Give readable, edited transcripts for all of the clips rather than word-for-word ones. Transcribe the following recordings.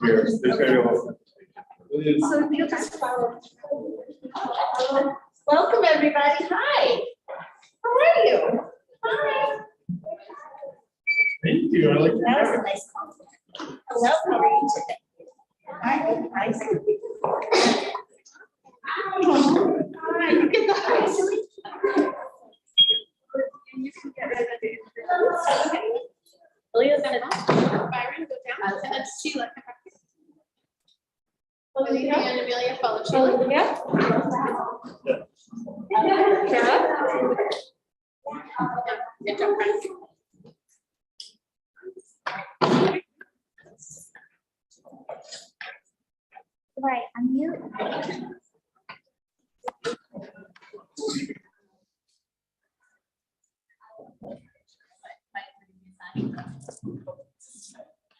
There's very well. So you just follow. Welcome, everybody. Hi. How are you? Hi. Thank you. I like That was a nice compliment. Hello, how are you today? Hi. Nice. Hi, look at the eyes. You can get rid of it. Leah's gonna Byron, go down. And that's Sheila. Olivia and Amelia follow Sheila. Yeah. Good job, friends. Right, unmute.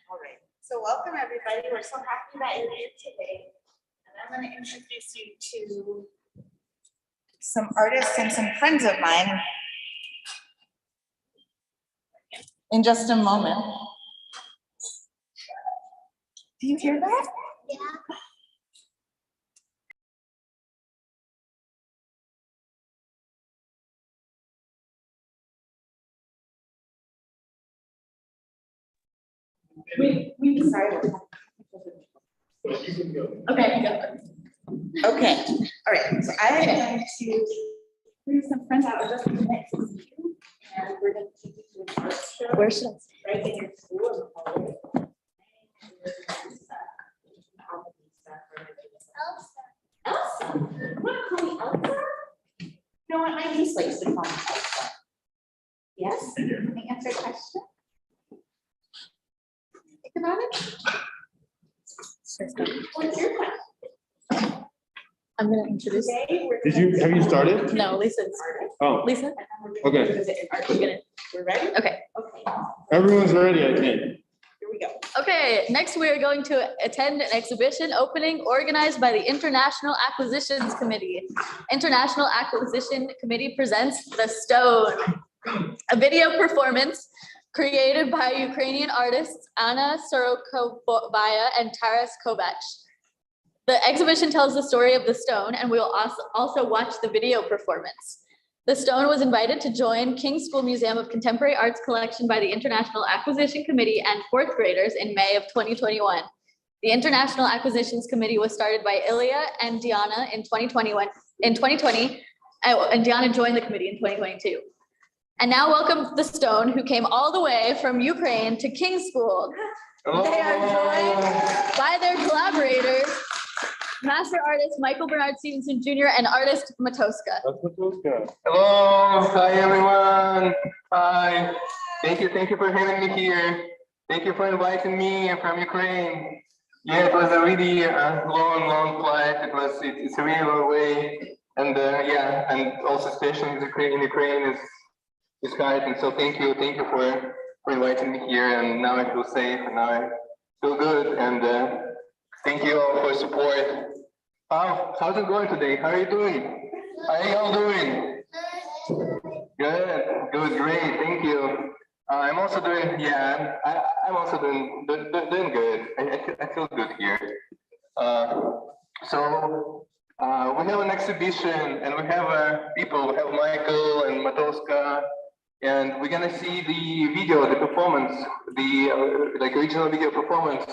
All right, so welcome everybody. We're so happy that you're here today. And I'm going to introduce you to some artists and some friends of mine in just a moment. Do you hear that? Yeah. We decided. Okay, go. Okay, all right, so I am going to bring some friends out just next to you. And we're going to take you to a art show. Where should I? Right in your school. Elsa. You want to call me Elsa? You know what, my niece likes to call me Elsa. Yes? Can I answer a question? Think about it. What's your question? I'm gonna introduce. Today, we're Have you started? No, Lisa's. Oh, Lisa? okay. We're ready? Okay. Okay, Everyone's ready, I think. here we go. Okay, next we are going to attend an exhibition opening organized by the International Acquisitions Committee. International Acquisition Committee presents The Stone, a video performance created by Ukrainian artists Anna Sorokovaya and Taras Kovach. The exhibition tells the story of the stone, and we will also watch the video performance. The stone was invited to join King's School Museum of Contemporary Arts collection by the International Acquisition Committee and fourth graders in May of 2021. The International Acquisitions Committee was started by Ilya and Diana in 2020, and Diana joined the committee in 2022. And now welcome the stone, who came all the way from Ukraine to King's School. They are joined by their collaborators, master artist Michael Bernard Stevenson Jr. and artist Matoska. Hello, hi everyone. Hi. Thank you for having me here. Thank you for inviting me from Ukraine. Yeah, it was a really long flight. It's a really long way, and yeah, and also especially in Ukraine is hard. And so thank you for inviting me here. And now I feel safe, and now I feel good. And thank you all for support. How's it going today? How are you doing? How are you all doing? Good, great, thank you. I'm also doing, yeah, I'm also doing good. I feel good here. So we have an exhibition, and we have people. We have Michael and Matoska, and we're gonna see the video, the performance, the like original video performance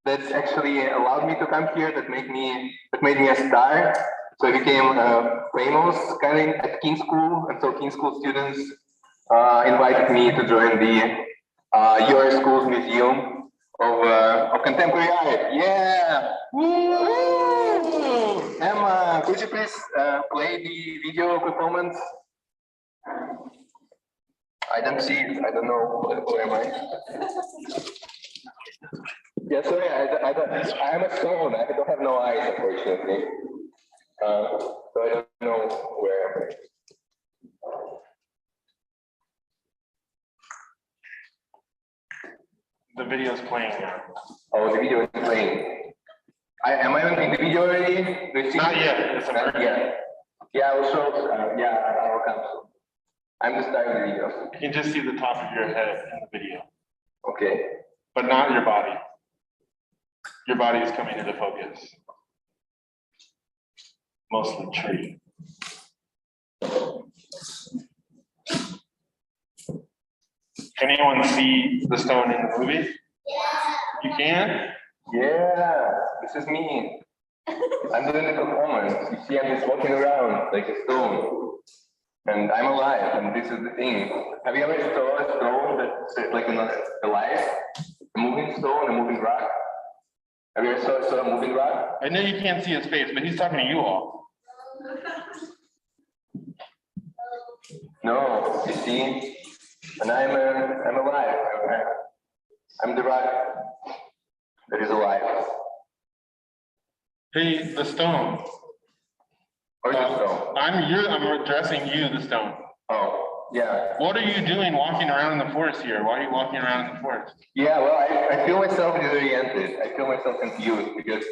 that's actually allowed me to come here. That made me a star. So I became famous kind of at King's School, and so King's School students invited me to join the your school's museum of contemporary art. Yeah! Woo! Emma, could you please play the video performance? I don't see it. I don't know. Where am I? Yeah, sorry. I'm a stone. I don't have no eyes, unfortunately. So I don't know where. The video's playing now. Oh, the video is playing. Am I on the video already? Not yet. It's Not yet. Yeah, I will show. Yeah, I will come. I'm just starting the video. You can just see the top of your head in the video, Okay. but not your body. Your body is coming into focus. Mostly tree. Can anyone see the stone in the movie? You can? Yeah, this is me. I'm doing the performance. You see, I'm just walking around like a stone. And I'm alive, and this is the thing. Have you ever saw a stone that's like alive? A moving stone, a moving rock? Have you ever saw a moving rock? I know you can't see his face, but he's talking to you all. No, you see? And I'm alive. I'm the rock that is alive. Hey, the stone. Or the stone. I'm addressing you, the stone. Oh, yeah. What are you doing walking around in the forest here? Why are you walking around in the forest? Yeah, well, I feel myself disoriented. I feel myself confused because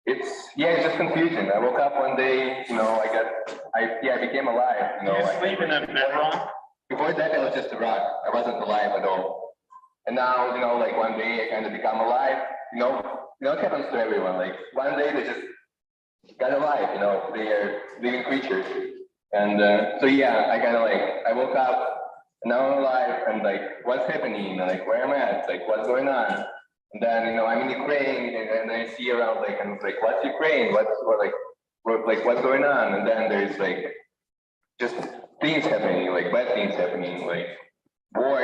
it's just confusion. I woke up one day, you know, I became alive. You know, You sleep in a bedrock? Before that, I was just a rock. I wasn't alive at all. And now, you know, like one day I kind of become alive. You know, it happens to everyone. Like one day they just got alive. You know, they are living creatures. And so yeah, I woke up. And now I'm alive. And like, what's happening? Like, where am I at? Like, what's going on? And then, you know, I'm in Ukraine, and I see around, like, and it's like, what's Ukraine? What's going on? And then there's like just things happening, like bad things happening, like war.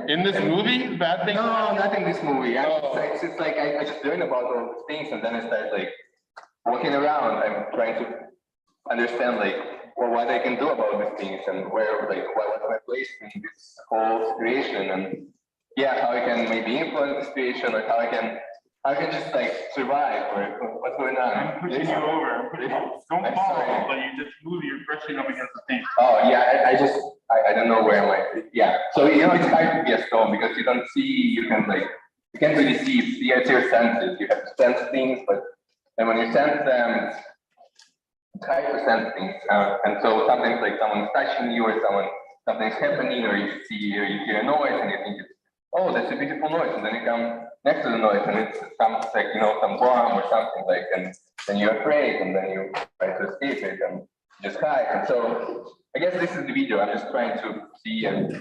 In this movie? Bad things? No, not in this movie. It's just like I just learned about all these things, and then I start like walking around. I'm trying to understand like what I can do about these things, and where like what's my place in this whole situation, and yeah, how I can maybe influence the situation, or how I can just like survive, or what's going on. I'm pushing you over. Don't I'm fall, sorry. but you just move, you're brushing up against the thing. Oh yeah, I don't know where am I. Yeah, so you know it's hard to be a stone because you don't see, you can't really see. It's your senses. You have to sense things, but then when you sense them, it's hard to sense things. And so sometimes like someone's touching you, or something's happening, or you see or you hear a noise and you think it's, oh, that's a beautiful noise, and then you come next to the noise and it's some like, you know, some bomb or something like, and then you're afraid, and then you try to escape it and just hide. And so I guess this is the video. I'm just trying to see and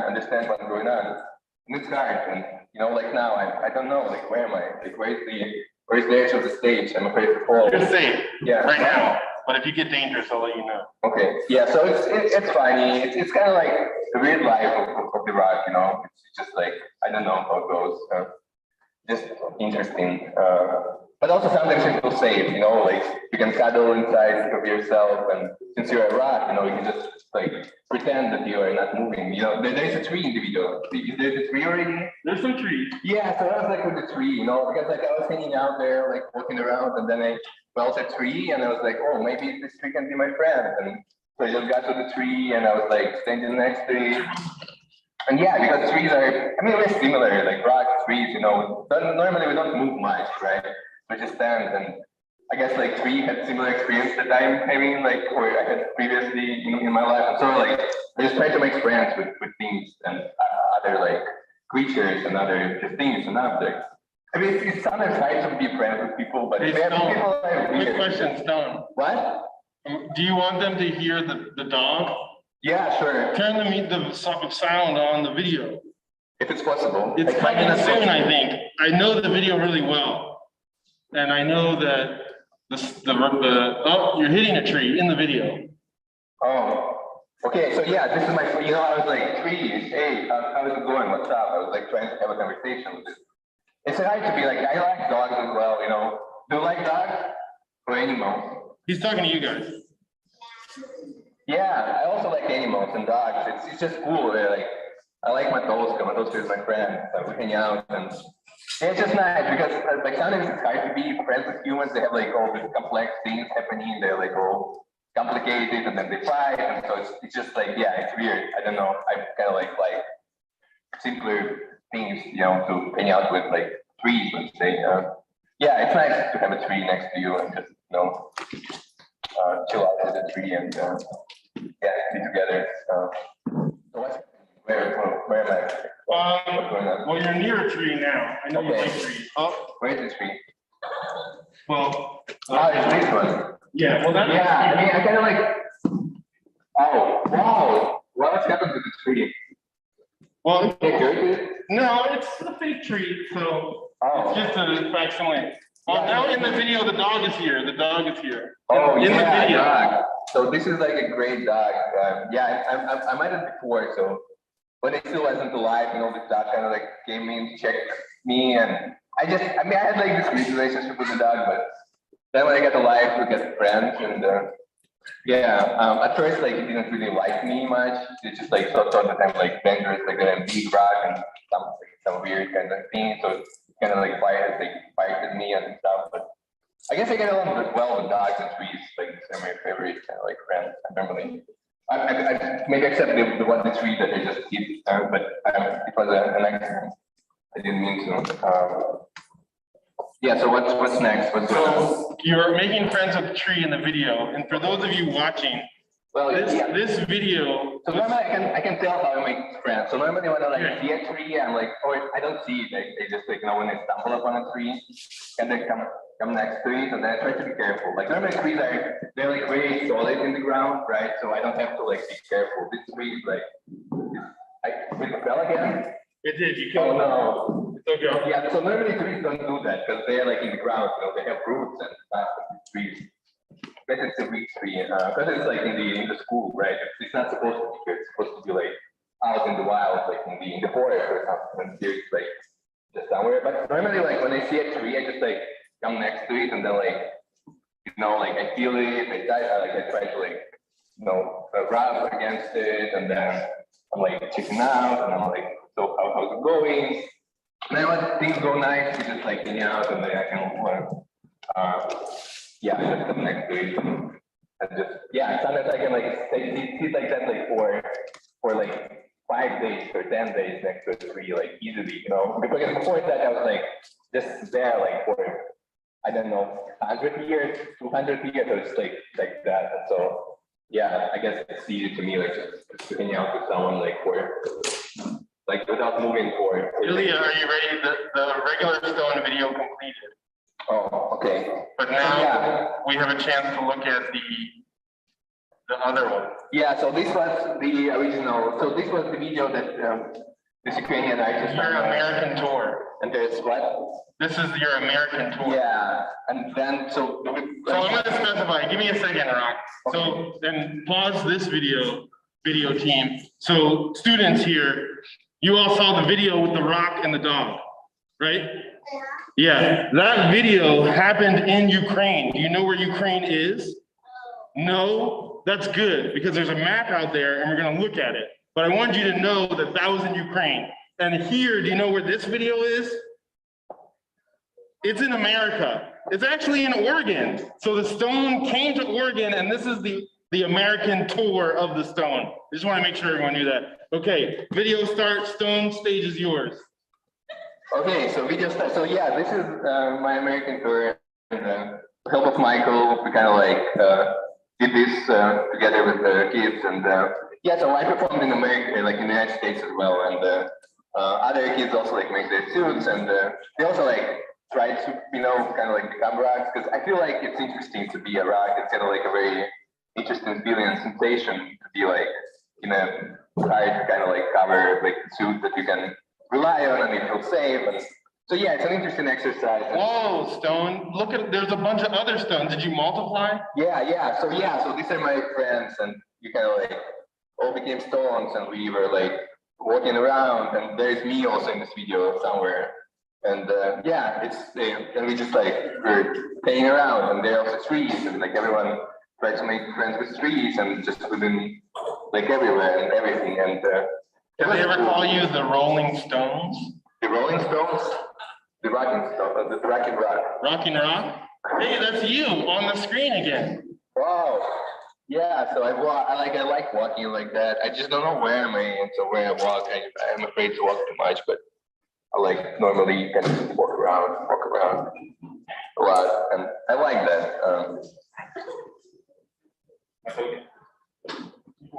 understand what's going on. And it's hard, and you know, like now I don't know, like where am I? Like where's the edge of the stage? I'm afraid to fall. You're safe Yeah. right now, but if you get dangerous, I'll let you know. Okay. Yeah. So it's funny. It's kind of like the weird life of the rock, you know. It's just like I don't know how it goes. Just interesting. But also sometimes you feel safe, you know, like you can cuddle inside of yourself, and since you're a rock, you know, you can just like pretend that you are not moving. You know, there's a tree in the video. Is there a tree already? There's some trees. Yeah, so I was like with the tree, you know, because like I was hanging out there, like walking around, and then I felt a tree, and I was like, oh, maybe this tree can be my friend. And so I just got to the tree, and I was like standing next to it. And yeah, because trees are, I mean, we're similar, like rocks, trees, you know, normally we don't move much, right? We just stand, and I guess like tree had similar experience that I'm having, like, or I had previously in my life. And so like, I just try to make friends with things and other like creatures and other just things and objects. I mean, it's sometimes hard to be friends with people, but Hey, people Stone, are quick weird. question, Stone. What? Do you want them to hear the dog? Yeah, sure. Turn the sound on the video. If it's possible. It's Like, coming 5 minutes soon, ago. I think. I know the video really well. And I know that oh, you're hitting a tree in the video. Oh, okay. So yeah, this is my, you know, I was like, trees, hey, how is it going? What's up? I was like trying to have a conversation with it. It's hard to be like, I like dogs as well, you know. Do you like dogs or animals? He's talking to you guys. Yeah, I also like animals and dogs. It's just cool. They're like, I like Matoska. Matoska is my friend. So we hang out, and it's just nice because like sometimes it's hard to be friends with humans. They have like all these complex things happening. They're like all complicated, and then they fight, and so it's just like, yeah, it's weird. I don't know. I kind of like simpler things, you know, to hang out with, like trees, let's say. Yeah, it's nice to have a tree next to you and just, you know, chill out with the tree and yeah, be together. So what's Where am I? What's going on? Well, you're near a tree now. I know you Okay. like trees. Oh, Where's the tree? well. Oh, it's this one. Yeah, well, that. Yeah, I mean, I kind of like, oh, wow. What's happened to the tree? Well, Can't do it? no, it's a fake tree, so it's Oh, just a facsimile. Oh, now in the video, the dog is here. The dog is here. oh, In the yeah, video. dog. So this is like a great dog. Yeah, I met it before, so when it still wasn't alive, this dog kind of like came in, checked me, and I mean, I had like this great relationship with the dog, but then when I got alive, we got friends, and at first, like, it didn't really like me much. It just like thought that I'm like dangerous, like a big rock and some weird kind of thing. So it kind of like bited me and stuff. But I guess I get along well with dogs and trees. Like they're my favorite kind of like friends. I normally, I maybe except the one tree that I just hit, but it was an accident. I didn't mean to. Yeah, so what's next? What's going on? So you're making friends with the tree in the video, and for those of you watching, Well, yeah. this video. So normally I can tell how I make friends. So normally when I like Yeah. see a tree, I'm like, oh, I don't see it. Like they just like when I stumble upon a tree and then come next to it, and then I try to be careful. Like normally trees they're like very solid in the ground, right? So I don't have to like be careful. This tree is like, with the fell again. It did, you Oh killed it. no. It's okay. Yeah, so normally trees don't do that because they're like in the ground, they have roots and stuff. Trees. But it's a weak tree, because it's like in the school, right? It's not supposed to be here. It's supposed to be like out in the wild, like in the forest or something. And there's like just somewhere. But normally, like when I see a tree, I just like come next to it and then like like I feel it. I try to like rub against it, and then I'm like checking out, and I'm like, so how's it going? And then when things go nice, we just like hang out, and then I can I just come next to it and just sometimes I can like sit like that like for like 5 days or 10 days next to a tree like easily, because before that I was like just there like for I don't know 100 years, 200 years, or just like that. And so I guess it's easy to me like just to hang out with someone like for like without moving for. Ilya, are you ready? The regular stone video completed. Oh, okay. But now we have a chance to look at the other one. Yeah, so this was the original. So this was the video that this Ukrainian artist. Your American tour. And there's what? This is your American tour. Yeah, and then So I'm going to specify. Give me a second, Rock. So then pause this video team. So students here, you all saw the video with the rock and the dog, right? Yeah, that video happened in Ukraine. Do you know where Ukraine is? No, that's good because there's a map out there and we're going to look at it. But I want you to know that that was in Ukraine. And here, do you know where this video is? It's in America. It's actually in Oregon. So the stone came to Oregon, and this is the American tour of the stone. I just want to make sure everyone knew that. Okay, video start, stone, stage is yours. Okay, so we just so this is my American tour. And with the help of Michael, we kind of like did this together with the kids, and so I performed in America, like in the United States as well, and other kids also like make their suits, and they also like try to kind of like become rocks, because I feel like it's interesting to be a rock. It's kind of like a very interesting feeling and sensation to be like in a hard kind of like cover like suit that you can rely on and you feel safe. And so it's an interesting exercise. Whoa, stone! Look at there's a bunch of other stones. Did you multiply? So these are my friends, and you kind of like all became stones, and we were like walking around, and there's me also in this video somewhere. And and we just like we're playing around, and there are also trees, and like everyone tries to make friends with trees, and just within like everywhere and everything. And Did they ever call you the Rolling Stones? the Rolling Stones, the Rocking Stones, the Rocking Rock. Rocking Rock? Hey, that's you on the screen again. Wow. Yeah, so I like walking like that. I just don't know where am I, and so where I walk, I'm afraid to walk too much, but I like normally kind of walk around a lot, and I like that.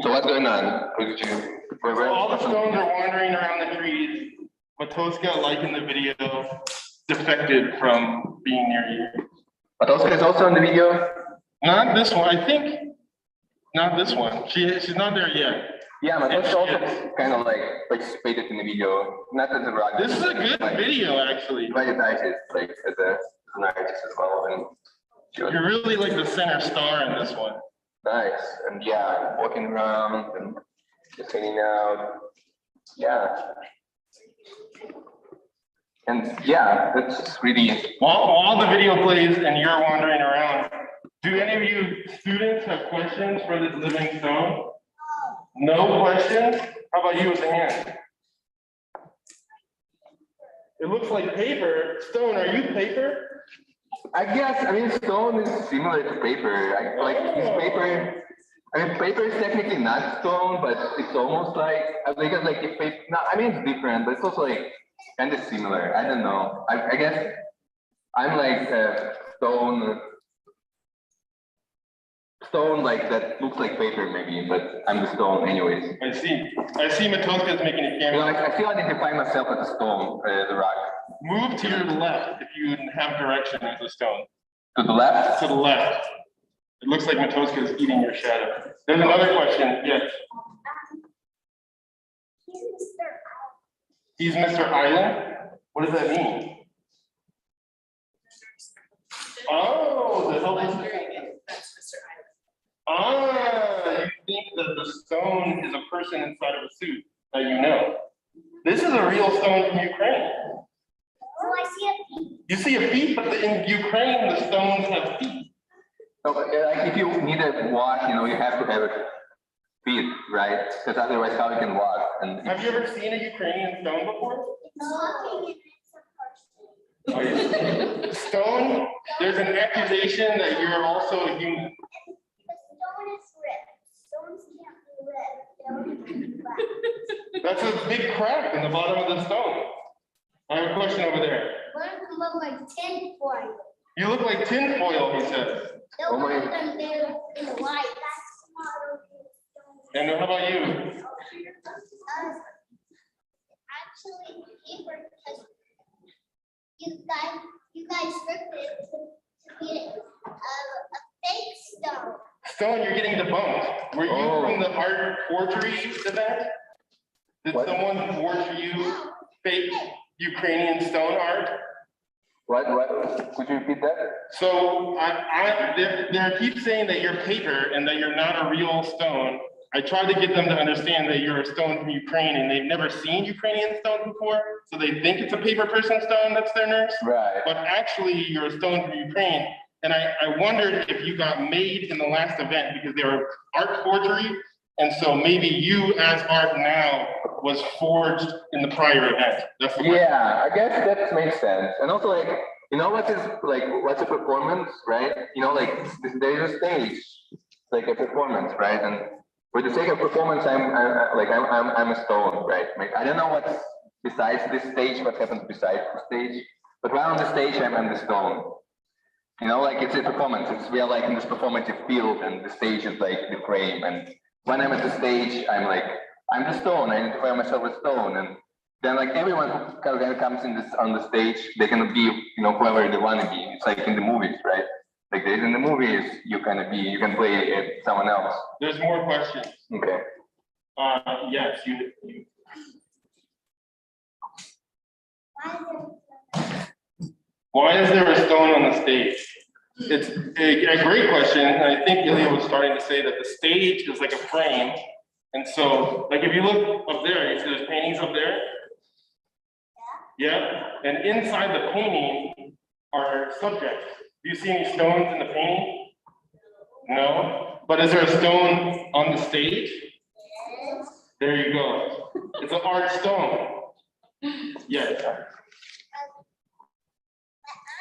So what's going on? What did you So all the stones are wandering around the trees. Matoska, like in the video, defected from being near you. Matoska is also in the video. Not this one, I think. Not this one. She's not there yet. Yeah, Matoska also kind of like participated in the video. Not as a rock. This is a good video, actually. Validated like as an artist as well, and she was You're really like the center star in this one. nice. And yeah, walking around and just hanging out. Yeah. And yeah, that's really While the video plays and you're wandering around, do any of you students have questions for this living stone? No questions? How about you with the hand? It looks like paper. Stone, are you paper? I guess, I mean, stone is similar to paper. Like it's paper. I mean, paper is technically not stone, but it's almost like, because like if paper, no, I mean, it's different, but it's also like kind of similar. I don't know. I guess I'm like stone like that looks like paper maybe, but I'm the stone anyways. I see Matoska's making a You know, camera. I still identify myself as a stone, the rock. Move to your left if you have direction as a stone. To the left? To the left. It looks like Matoska is eating your shadow. There's another question. Yes. He's Mr. Island? What does that mean? Oh, the hell is That's Mr. you think that the stone is a person inside of a suit that you know. This is a real stone from Ukraine. Oh, I see a feet. You see a feet, but in Ukraine, the stones have feet. So, like if you need a walk, you know, you have to have feet, right? Because otherwise, how you can walk? And Have you ever seen a Ukrainian stone before? It's walking and it's a person. Oh, yeah. Stone, there's an accusation that you're also a human. The stone is ripped. Stones can't be ripped. They only can be cracked. That's a big crack in the bottom of the stone. I have a question over there. One of them look like tin foil. You look like tinfoil, he says. The Oh one my- of them there in white. That's not okay. And how about you? Actually, paper because you guys ripped it to be a fake stone. Stone, you're getting debunked. Were you Oh. from the art forgery event? Did What? someone forge you fake Ukrainian stone art? what? Could you repeat that? So they keep saying that you're paper and that you're not a real stone. I tried to get them to understand that you're a stone from Ukraine and they've never seen Ukrainian stones before. So they think it's a paper person stone that's their nurse, Right. but actually you're a stone from Ukraine. And I wondered if you got made in the last event because they were art forgery. And so maybe you as art now was forged in the prior event. That's the question. Yeah, I guess that makes sense. And also, like, you know what is like what's a performance, right? You know, like there's a stage, like a performance, right? And for the sake of performance, I'm a stone, right? Like, I don't know what's besides this stage, what happens besides the stage, but while on the stage, I'm the stone. You know, like it's a performance. It's real, like in this performative field, and the stage is like the frame. And when I'm at the stage, I'm the stone. I identify myself as stone, and then like everyone who kind of comes on the stage, they can be, you know, whoever they want to be. It's like in the movies, right? Like there's in the movies, you can play someone else. There's more questions. Okay. Yes, you. Why is it? Why is there a stone on the stage? It's a great question. And I think Ilya was starting to say that the stage is like a frame. And so, like if you look up there, you see there's paintings up there? Yeah. And inside the painting are subjects. Do you see any stones in the painting? No. But is there a stone on the stage? Yes. There you go. It's an art stone. Yes. But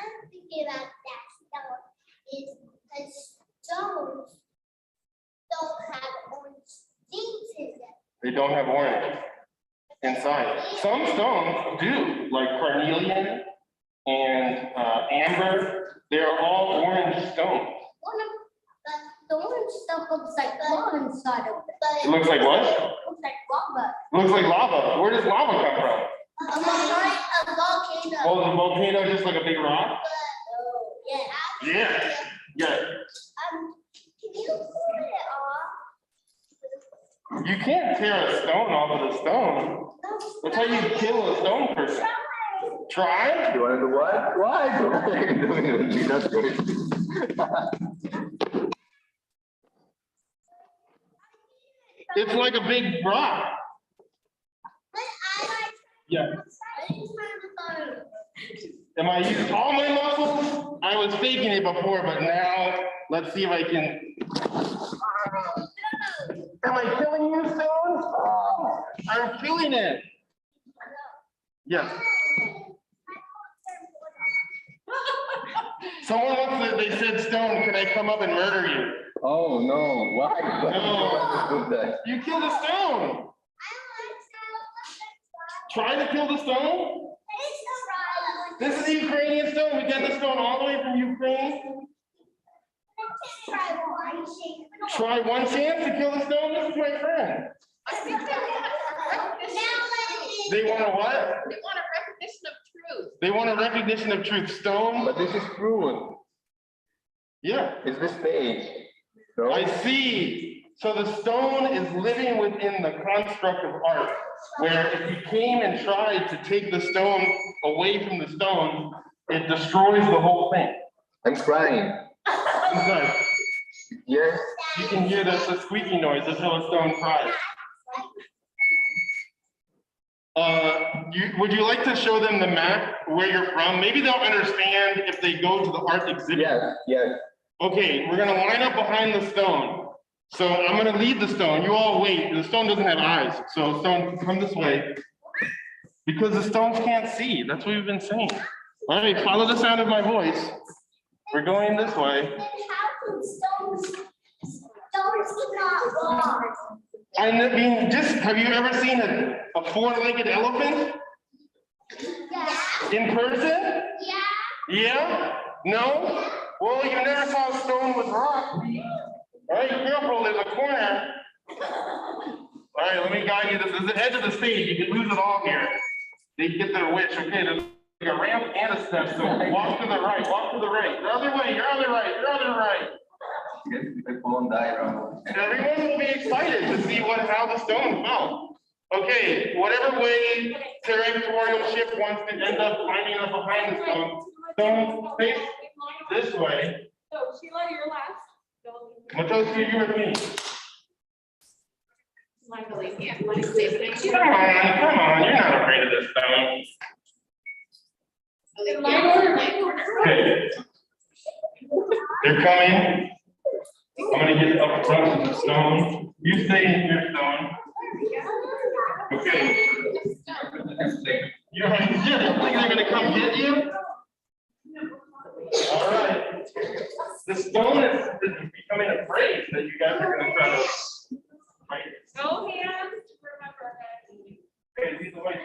I'm thinking about that stone is because stones don't have orange things in them. They don't have orange inside. Some stones do, like carnelian and amber. They are all orange stones. One of the orange stuff looks like lava inside of it. It looks like what? Looks like lava Looks like lava. Where does lava come from? A volcano. Oh, the volcano just like a big rock? Yeah. Yeah. Yeah. Can you pull it off? You can't tear a stone off of the stone. That's how you kill a stone person. Try? You wanna do what? What? That's great. It's like a big rock. But I like. Yeah. Am I using all my muscles? I was faking it before, but now let's see if I can. Am I killing you, Stone? I'm killing it. Yes. Someone wants to, they said, Stone, can I come up and murder you? Oh, no, why? Why No. would you do that? You killed a stone. Try to kill the stone. This is the Ukrainian stone. We got the stone all the way from Ukraine. Try one chance to kill the stone. This is my friend. They want a what? They want a recognition of truth. They want a recognition of truth. Stone. But this is true. Yeah, It's the stage. No? I see. So the stone is living within the construct of art, where if you came and tried to take the stone away from the stone, it destroys the whole thing. I'm crying. I'm sorry. Yes. You can hear the squeaky noise. That's how a stone cries. Would you like to show them the map where you're from? Maybe they'll understand if they go to the art exhibit. Yes, yes. Okay, we're gonna line up behind the stone. So I'm gonna lead the stone. You all wait. The stone doesn't have eyes. So stone, come this way. Because the stones can't see. That's what we've been saying. All right, follow the sound of my voice. We're going this way. Then how can stones cannot walk? I mean, just, have you ever seen a four-legged elephant Yeah. in person? Yeah. Yeah? No? Well, you never saw a stone with rock. All right, careful, there's a corner. All right, let me guide you. This is the edge of the stage. You can lose it all here. They get their wish. Okay, there's a ramp and a step. So walk to the right, walk to the right. Your other way, your other right, your other right. Yes, I fall and die around. Everyone will be excited to see how the stone fell. Okay, whatever way territorial ship wants to end up lining up behind the stone face this way. So Sheila, you're last. Matoshi, you with me. I believe you. What is this? Come on, you're not afraid of this stone. Okay. They're coming. I'm gonna get up front of the stone. You stay in your stone. Okay. You don't think they're gonna come get you? All right. The stone is becoming afraid that you guys are gonna try to fight. Go hands, remember that. Okay, these are white.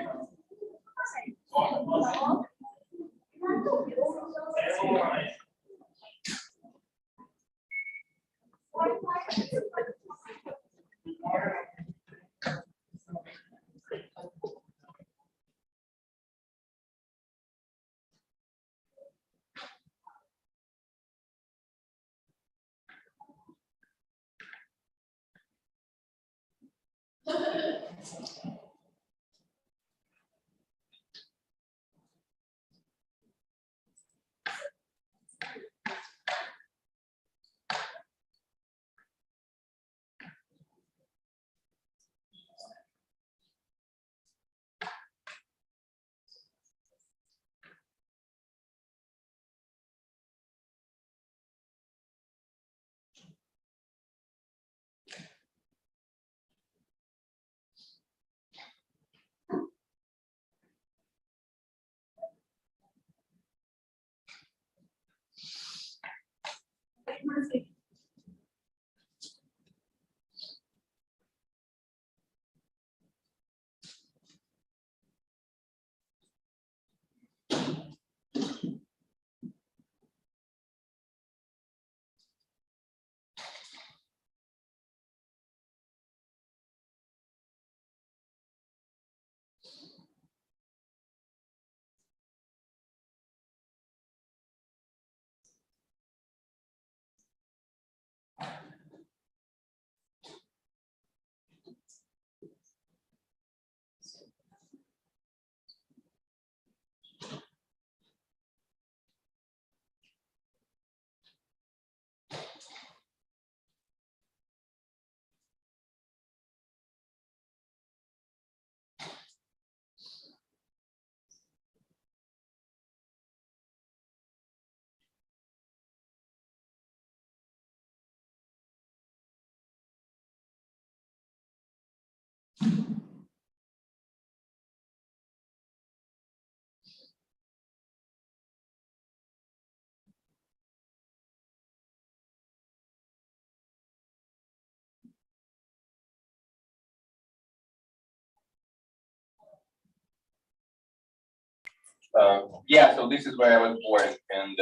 Yeah, so this is where I was born, and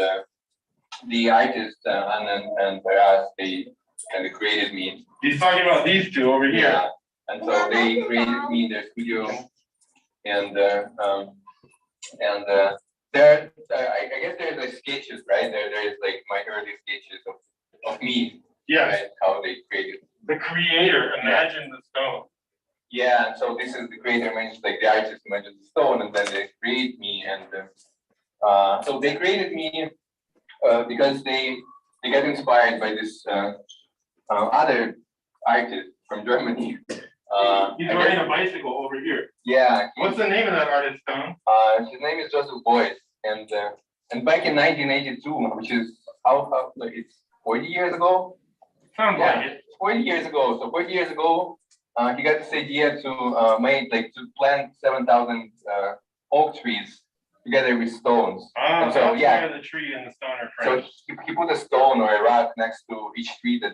the artist Anand and Taras, they kind of created me. He's talking about these two over here. Yeah, and so they created me in their studio, and there, I guess there's like sketches, right? There is like my early sketches of me, Yes, right? How they created. the creator imagined the stone. Yeah, and so this is the creator mentioned, like the artist mentioned the stone, and then they create me, and so they created me because they got inspired by this other artist from Germany. He's I riding guess- a bicycle over here. Yeah, What's the name of that artist, Stone? his name is Joseph Beuys, and back in 1982, which is how like it's 40 years ago. Sounds Yeah. like it. 40 years ago. So 40 years ago, he got this idea to plant 7,000 oak trees together with stones. Ah, And so, that's yeah. where the tree and the stone are So friends. he put a stone or a rock next to each tree that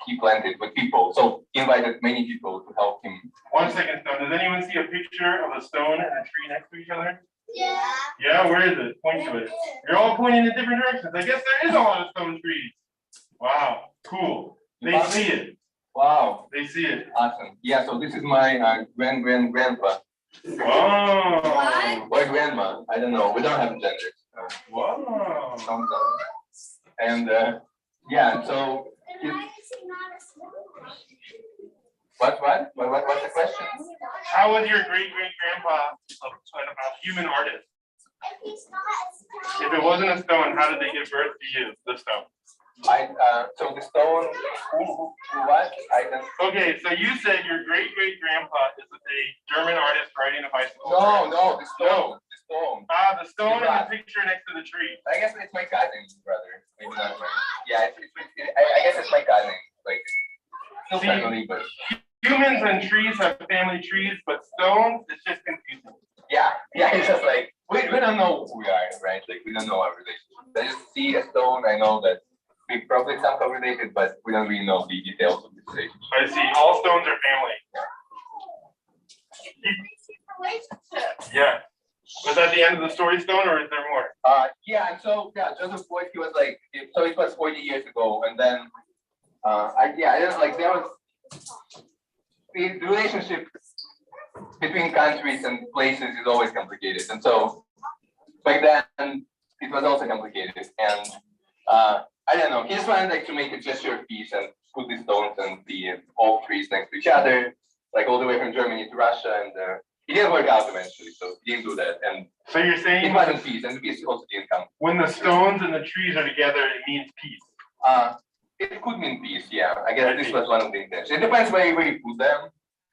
he planted with people. So he invited many people to help him. 1 second, Stone. Does anyone see a picture of a stone and a tree next to each other? Yeah. Yeah, where is it? Point to it. You're all pointing in different directions. I guess there is a lot of stone trees. Wow, cool. You They found see it? it. Wow, They see it. awesome. Yeah, so this is my grandpa Wow. or grandma. I don't know. We don't have genders. Wow. And yeah, so Then why is he not a smoker? what's the question? How was your great great grandpa a human artist? If he's not a smoker. If it wasn't a stone, how did they give birth to you, the stone? So the stone, what? I don't. Okay, so you said your great great grandpa is a German artist riding a bicycle. No, the stone, the stone. Ah, the stone and Right. the picture next to the tree. I guess it's my cousin's brother. Maybe not my. Yeah, I guess it's my cousin. Like, still family, but Humans and trees have family trees, but stones, it's just confusing. yeah, it's just like we don't know who we are, right? Like we don't know our relationship. I just see a stone. I know that we probably somehow related, but we don't really know the details of the relationship. I see, all stones are family. Relationship. Yeah. Was that the end of the story, Stone, or is there more? Yeah, and so yeah, Joseph Beuys, he was like, so it was 40 years ago, and then I didn't like there was the relationship between countries and places is always complicated, and so back then it was also complicated, and I don't know, he just wanted like to make a gesture of peace and put the stones and the oak trees next to each other, like all the way from Germany to Russia, and it didn't work out eventually, so he didn't do that, and So you're it saying wasn't peace, and the peace also didn't come. when the stones and the trees are together, it means peace. It could mean peace, yeah. I guess this was one of the intentions. It depends where you put them.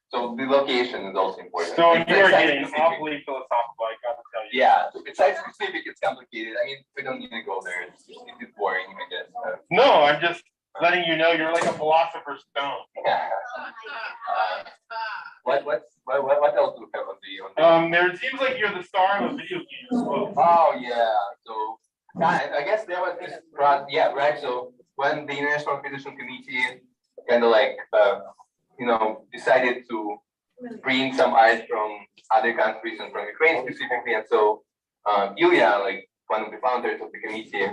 So the location is also important. Stone, It's you are site getting specific. awfully philosophical, I gotta tell you. Yeah, it's site specific, it's complicated. I mean, we don't need to go there. It's boring, I guess. No, I'm just letting you know you're like a philosopher's stone. Yeah. What else do we have on the? There, it seems like you're the star of a video game as well. Oh, yeah, so, I guess there was this, yeah, right, so when the International Acquisition Committee kind of like, decided to bring some art from other countries and from Ukraine specifically, and so, Ilya, like, one of the founders of the committee,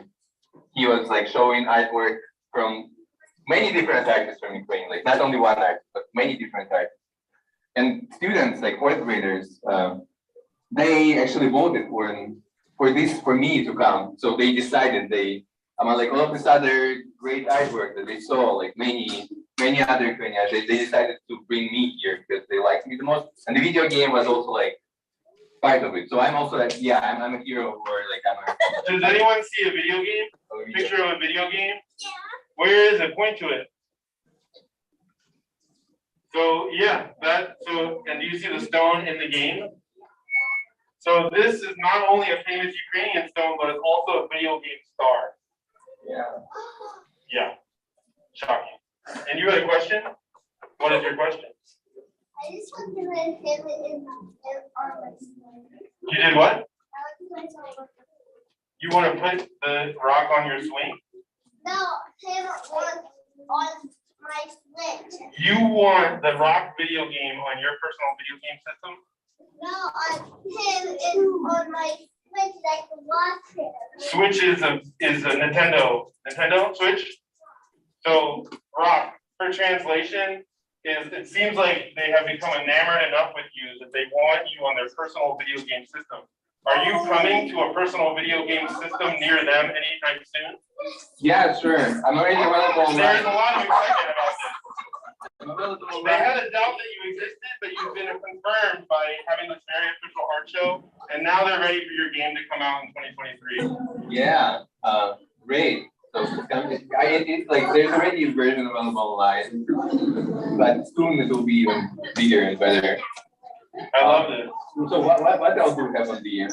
he was like showing artwork from many different artists from Ukraine, like not only one artist, but many different artists. And students, like fourth graders, they actually voted for me to come. So they decided among like all of this other great artwork that they saw, like many other Ukrainians, they decided to bring me here because they liked me the most. And the video game was also like part of it. So I'm also like, yeah, I'm a hero, or like I'm a. Does anyone see a video game? Picture of a video game? Yeah. Where is it? Point to it. So, yeah, and do you see the stone in the game? So this is not only a famous Ukrainian stone, but it's also a video game star. Yeah. Yeah, shocking. And you had a question? What is your question? I just want to let him in on my swing. You did what? I want to let him. You want to put the rock on your swing? No, him on my Switch. You want the rock video game on your personal video game system? No, him is on my Switch. I can watch him. Switch is a Nintendo Switch. So rock, for translation, it seems like they have become enamored enough with you that they want you on their personal video game system. Are you coming to a personal video game system near them anytime soon? Yeah, sure. I'm already available. There's a lot of excitement about this. I'm available. They had a doubt that you existed, but you've been confirmed by having this very official art show, and now they're ready for your game to come out in 2023. Yeah, great. So it's like there's already a version available online, but soon it will be even bigger and better. I love this. So what else do we have on the? It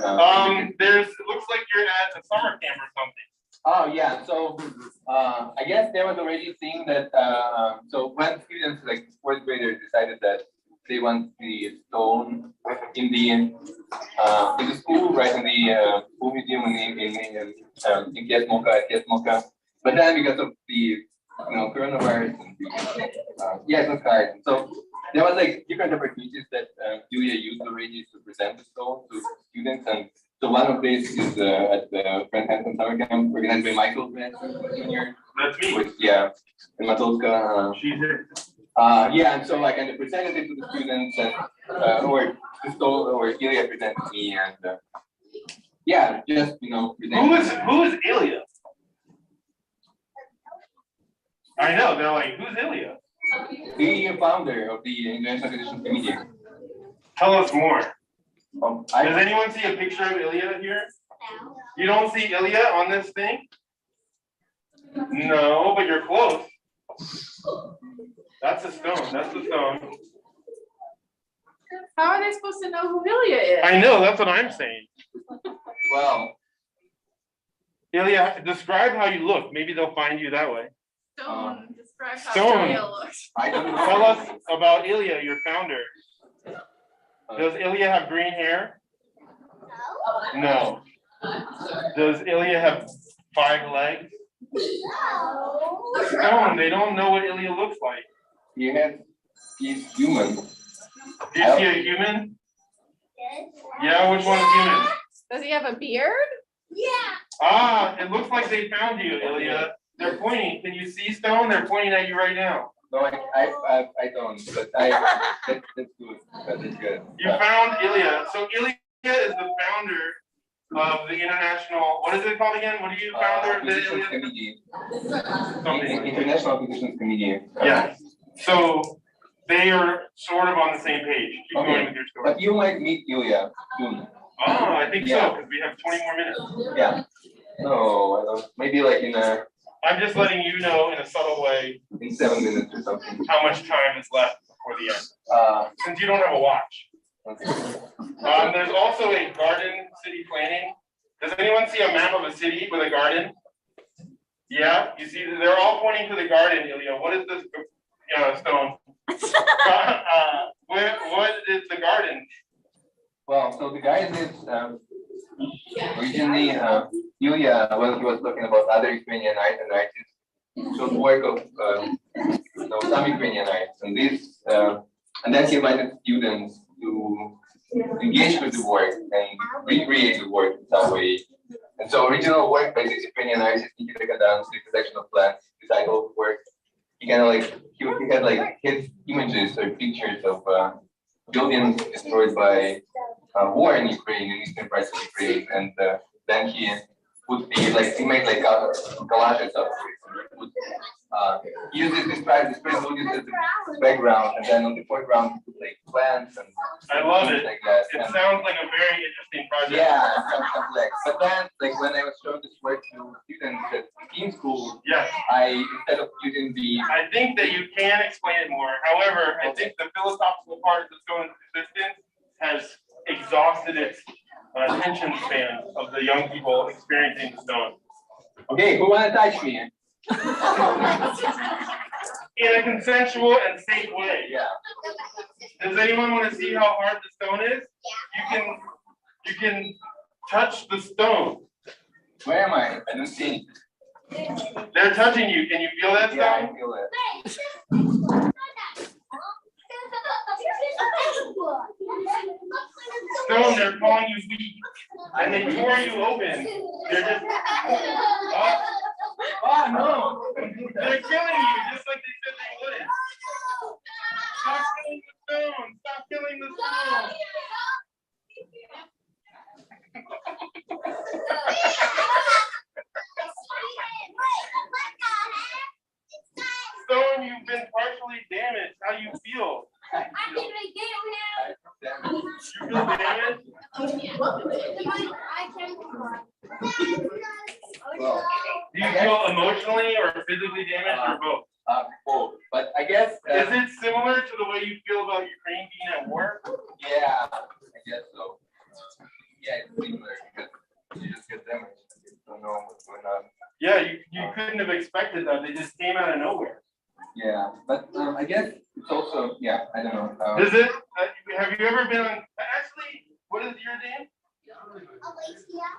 looks like you're at a summer camp or something. Oh yeah, so I guess there was already a thing that so when students like fourth graders decided that they want the stone in the school, right, in the school museum in Kiasmoka. But then because of the coronavirus and it was hard. So there was like different opportunities that Julia used already to present the stone to students, and so one of these is at the Friend Hanson Summer Camp organized by Michael Jr. That's me. With, yeah, in Matolska. She's it. Yeah, and so I kind of presented it to the students, and or Ilya presented me, and yeah, just Who is Ilya? I know, they're like, who's Ilya? the founder of the International Acquisition Committee. Tell us more. Does I anyone see a picture of Ilya here? You don't see Ilya on this thing? No, but you're close. That's a stone. That's the stone. How are they supposed to know who Ilya is? I know, that's what I'm saying. well, Ilya, describe how you look. Maybe they'll find you that way. Stone, describe how Stone. Ilya looks. I don't know. Tell us about Ilya, your founder. Does Ilya have green hair? No. No. Does Ilya have 5 legs? No. Stone, they don't know what Ilya looks like. He's human. Do you see a human? Yes. Yeah, which one's human? Does he have a beard? Yeah. Ah, it looks like they found you, Ilya. They're pointing. Can you see Stone? They're pointing at you right now. No, I don't, but that's good. That's good. You found Ilya. So Ilya is the founder of the international, what is it called again? What are you founder of the Acquisitions Ilya? Committee. Something. International Acquisitions Committee. Yeah. So they are sort of on the same page. Keep Okay. going with your story. But you might meet Ilya soon. Oh, I think so, Yeah. because we have 20 more minutes. Yeah. No, I don't. Maybe like I'm just letting you know in a subtle way in 7 minutes or something. how much time is left before the end, since you don't have a watch. Okay. There's also a garden city planning. Does anyone see a map of a city with a garden? Yeah, you see, they're all pointing to the garden, Ilya. What is this stone? What is the garden? Well, so the guy is originally Ilya, when he was talking about other Ukrainian art and artists, showed work of some Ukrainian arts, and this, and then he invited students to engage with the work and recreate the work in some way. And so original work by this Ukrainian artist, Nikita Kadan's The Protection of Plants, the title of the work, he kind of like, he had like his images or pictures of buildings destroyed by war in Ukraine, in eastern parts of Ukraine, and then he would be like, he made like collages of it. He uses this wood as the background, and then on the foreground he put like plants and I love it. like that. It And sounds like a very interesting project. yeah, it sounds complex. But then, like when I was showing this work to students at teen school, Yes, I instead of using the I think that you can explain it more. However, I think the philosophical part of the stone's existence has exhausted its attention span of the young people experiencing the stone. okay, who wanna touch me? in a consensual and safe way. Yeah. Does anyone want to see how hard the stone is? You can touch the stone. Where am I? I don't see. They're touching you. Can you feel that Yeah, I stone? feel it. Stone, they're calling you weak. And they tore you open. They're just, oh no. They're killing you just like they said they wouldn't. Stop killing the stone. Stop killing the stone. Stone, you've been partially damaged. How do you feel? You feel damaged? Well, Do you feel emotionally or physically damaged or both? both. But I guess. Is it similar to the way you feel about Ukraine being at war? Yeah, I guess so. Yeah, it's similar because you just get damaged. You don't know what's going on. Yeah, you couldn't have expected that. They just came out of nowhere. Yeah, but I guess it's also, yeah, I don't know. Is it? Have you ever been on? Actually, what is your name?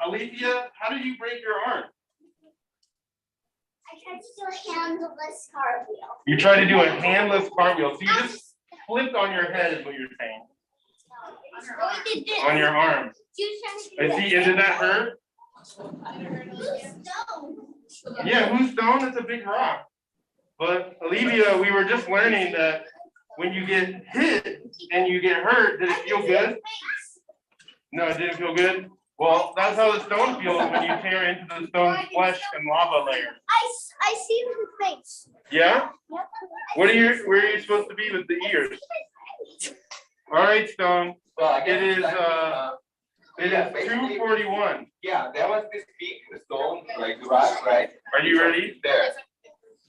Alethea. How did you break your arm? I tried to do a handless cartwheel. You tried to do a handless cartwheel. So you just flipped on your head, is what you're saying. On your arm. I see. And did that hurt? Yeah, whose stone? It's a big rock. But Olivia, we were just learning that when you get hit and you get hurt, did it feel good? No, it didn't feel good. Well, that's how the stone feels when you tear into the stone's flesh and lava layer. I see the face. Yeah? Where are you supposed to be with the ears? All right, Stone. Well, I guess It is yeah, basically- 2:41. Yeah, there was this big stone, like the rock, right? Are you ready? There.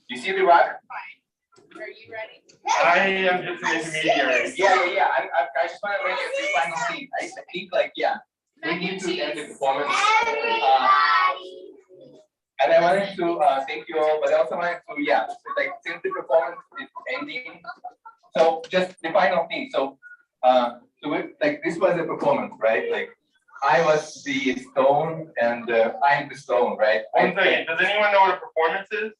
You see the rock? Are you ready? I am just an intermediary. Yeah. I just want to make it the final thing. I think like, yeah, we need to end the performance. And I wanted to thank you all, but I also wanted to, yeah, like since the performance is ending, so just the final thing. So, like this was a performance, right? Like I was the stone and I'm the stone, right? One second. Does anyone know what a performance is?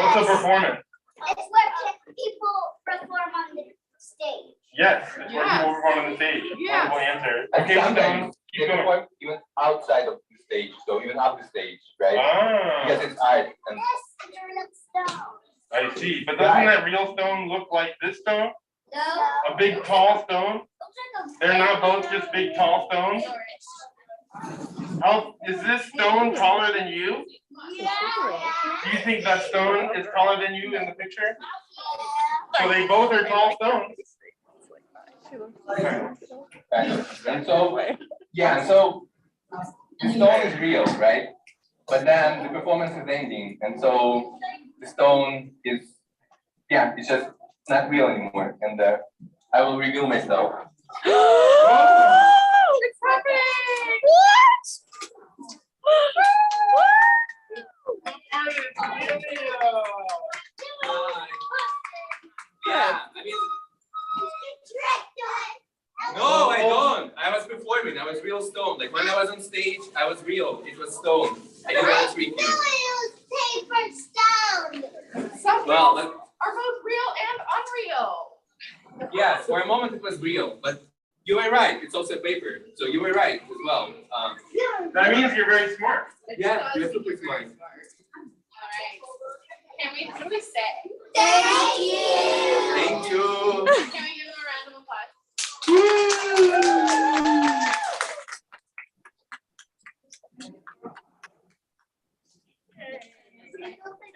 What's a performance? It's where people perform on the stage. Yes, it's where people perform on the stage. Yes. Wonderful answer. And Okay, Stone, sometimes keep they going. perform even outside of the stage, so even up the stage, right? Ah, Because it's art and Yes, you're a stone. I see. But doesn't that real stone look like this stone? No. A big tall stone? They're not both just big tall stones? How, is this stone taller than you? Yeah. Do you think that stone is taller than you in the picture? So they both are tall stones. and so yeah, so the stone is real, right? But then the performance is ending, and so the stone is, yeah, it's just not real anymore. And I will reveal myself. It's happening! Yeah, I mean, no, I don't. I was performing. I was real stone. Like when I was on stage, I was real. It was stone. I didn't want to trick you. Paper stone. Some Well, reels are both real and unreal. yes, for a moment it was real, but you were right. It's also paper, so you were right as well. That means you're very smart. Yeah, It you're does super mean you're very smart. Alright. What do we say? Thank you. Thank you. Can we give them a round of applause?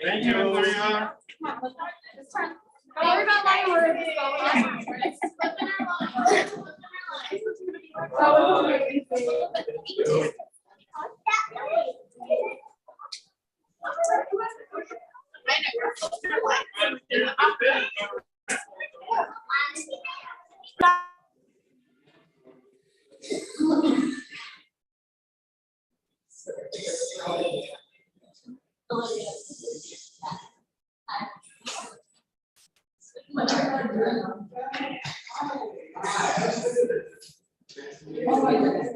Thank you, Olivia. Don't worry about my words. It's flipping